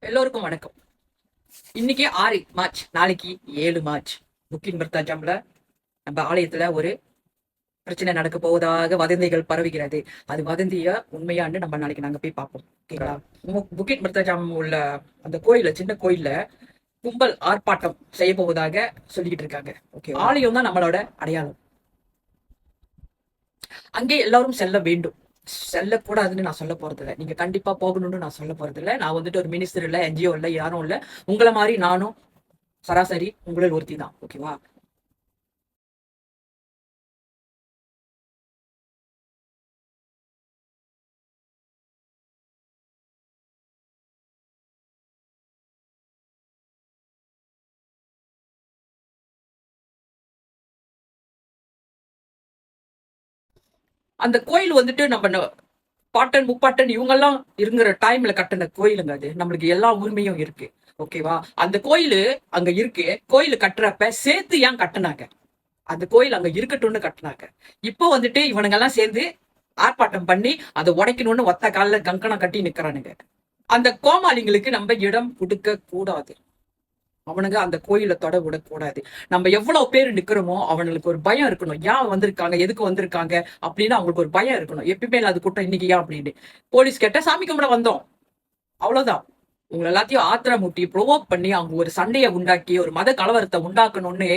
எல்லோருக்கும் வணக்கம். இன்னைக்கு 6 மார்ச், நாளைக்கு 7 மார்ச். புக்கின் பர்தாஜாம்ல நம்ம ஆலயத்துல ஒரு பிரச்சனை நடக்க போவதாக வதந்திகள் பரவுகிறது. அது வதந்தியா உண்மையான்னு நம்ம நாளைக்கு நாங்க போய் பார்ப்போம். ஓகேங்களா? புக்கிட் பர்தாஜாம் உள்ள அந்த கோயில, சின்ன கோயில்ல கும்பல் ஆர்ப்பாட்டம் செய்ய போவதாக சொல்லிக்கிட்டு இருக்காங்க. ஓகே, ஆலயம் தான் நம்மளோட அடையாளம். அங்கே எல்லாரும் செல்ல வேண்டும். செல்லக்கூடாதுன்னு நான் சொல்ல போறது இல்லை. நீங்க கண்டிப்பா போகணும்னு நான் சொல்ல போறது இல்லை. நான் வந்துட்டு ஒரு மினிஸ்டர் இல்ல, என்ஜிஓ இல்ல, யாரும் இல்ல. உங்களை மாதிரி நானும் சராசரி உங்களில் ஒருத்தி தான். ஓகேவா? அந்த கோயில் வந்துட்டு நம்ம பாட்டன் முப்பாட்டன் இவங்கெல்லாம் இருக்கிற டைம்ல கட்டின கோயிலுங்க. அது நம்மளுக்கு எல்லா உரிமையும் இருக்கு. ஓகேவா? அந்த கோயிலு அங்க இருக்கு. கோயில் கட்டுறப்ப சேர்த்து ஏன் கட்டினாங்க? அந்த கோயில் அங்க இருக்கட்டும்னு கட்டினாங்க. இப்போ வந்துட்டு இவனுங்க எல்லாம் சேர்ந்து ஆர்ப்பாட்டம் பண்ணி அதை உடைக்கணும்னு ஒத்த காலில் கங்கணம் கட்டி நிக்கிறானுங்க. அந்த கோமாளிங்களுக்கு நம்ம இடம் கொடுக்க கூடாது. அவனுங்க அந்த கோயில தொட விடக்கூடாது. நம்ம எவ்வளவு பேர் நிக்கிறோமோ அவனுக்கு ஒரு பயம் இருக்கணும். ஏன் வந்திருக்காங்க, எதுக்கு வந்திருக்காங்க அப்படின்னு அவங்களுக்கு ஒரு பயம் இருக்கணும். எப்பயுமே இல்லாத கூட்டம் இன்னைக்கு ஏன் அப்படின்னு. போலீஸ் கேட்ட சாமி கும்பிட வந்தோம், அவ்வளவுதான். உங்களை எல்லாத்தையும் ஆத்திரமூட்டி ப்ரொவோக் பண்ணி அவங்க ஒரு சண்டையை உண்டாக்கி ஒரு மத கலவரத்தை உண்டாக்கணும்னு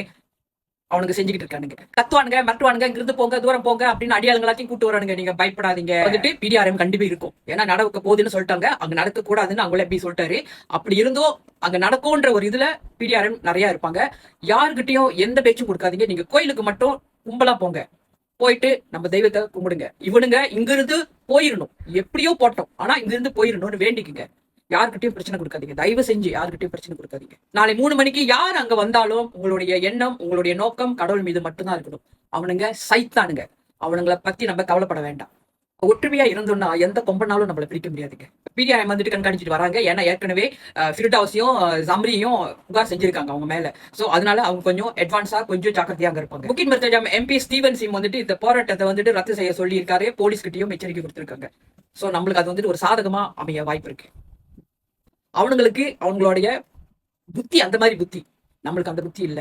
அவனுக்கு செஞ்சுக்கிட்டு இருக்கானுங்க. கத்துவானுங்க, மிரட்டுவானுங்க, இங்கிருந்து போங்க, தூரம் போங்க அப்படின்னு அடியாளுங்க எல்லாத்தையும் கூட்டு வரானுங்க. நீங்க பயப்படாதீங்க. வந்துட்டு பிடிஆர்எம் கண்டிப்பா இருக்கும். ஏன்னா நடக்க போகுதுன்னு சொல்லிட்டாங்க, அங்க நடக்க கூடாதுன்னு அவங்கள எப்படி சொல்லிட்டாரு. அப்படி இருந்தோ அங்க நடக்கும்ன்ற ஒரு இதுல பிடிஆர்எம் நிறைய இருப்பாங்க. யாருக்கிட்டையும் எந்த பேச்சும் கொடுக்காதீங்க. நீங்க கோயிலுக்கு மட்டும் கும்பலா போங்க. போயிட்டு நம்ம தெய்வத்தை கும்பிடுங்க. இவனுங்க இங்கிருந்து போயிடணும். எப்படியோ போட்டோம், ஆனா இங்கிருந்து போயிடணும்னு வேண்டிக்குங்க. யாருக்கிட்டையும் பிரச்சனை கொடுக்காதீங்க. தயவு செஞ்சு யாருக்கிட்டையும் பிரச்சனை கொடுக்காதீங்க. நாளை 3 மணிக்கு யார் அங்க வந்தாலும் உங்களுடைய எண்ணம், உங்களுடைய நோக்கம் கடவுள் மீது மட்டும்தான் இருக்கணும். அவனுங்க சைத்தானுங்க. அவனுங்களை பத்தி நம்ம கவலைப்பட வேண்டாம். ஒற்றுமையா இருந்தோம்னா எந்த கொம்பனாலும் நம்மளை பிடிக்க முடியாதுங்க. பிடிஆர்எம் வந்துட்டு கண்காணிச்சுட்டு வராங்க. ஏன்னா ஏற்கனவே ஃபிரிடாஸையும் ஜம்ரியும் புகார் செஞ்சிருக்காங்க அவங்க மேல. சோ அதனால அவங்க கொஞ்சம் அட்வான்ஸா கொஞ்சம் ஜாக்கிரதையா இருப்பாங்க. புக்கின் மர்தாஜாம் எம்பி ஸ்டீவன் சிம் வந்துட்டு இந்த போராட்டத்தை வந்துட்டு ரத்து செய்ய சொல்லி இருக்காரு. போலீஸ் கிட்டையும் எச்சரிக்கை கொடுத்திருக்காங்க. சோ நம்மளுக்கு அது வந்துட்டு ஒரு சாதகமா அமைய வாய்ப்பு இருக்கு. அவனுங்களுக்கு அவங்களுடைய புத்தி அந்த மாதிரி புத்தி, நம்மளுக்கு அந்த புத்தி இல்ல.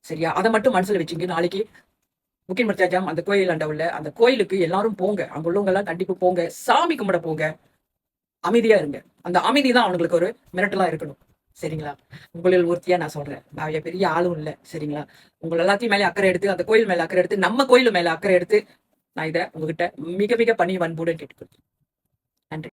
சரியா? அதை மட்டும் மனசுல வச்சுங்க. நாளைக்கு முக்கிய மர்த்தாஜாம் அந்த கோயில் அண்ட உள்ள அந்த கோயிலுக்கு எல்லாரும் போங்க. அங்க உள்ளவங்க எல்லாம் கண்டிப்பா போங்க. சாமி கும்பிட போங்க. அமைதியா இருங்க. அந்த அமைதி தான் அவங்களுக்கு ஒரு மிரட்டலா இருக்கணும். சரிங்களா? உங்களில் ஒருத்தியா நான் சொல்றேன். நான் பெரிய ஆளும் இல்ல. சரிங்களா? உங்களை எல்லாத்தையும் மேலே அக்கறை எடுத்து, அந்த கோயில் மேல அக்கறை எடுத்து, நம்ம கோயில் மேல அக்கறை எடுத்து நான் இதை உங்ககிட்ட மிக மிக பணி வன்புடன் கேட்டுக்கொள்கிறேன். நன்றி.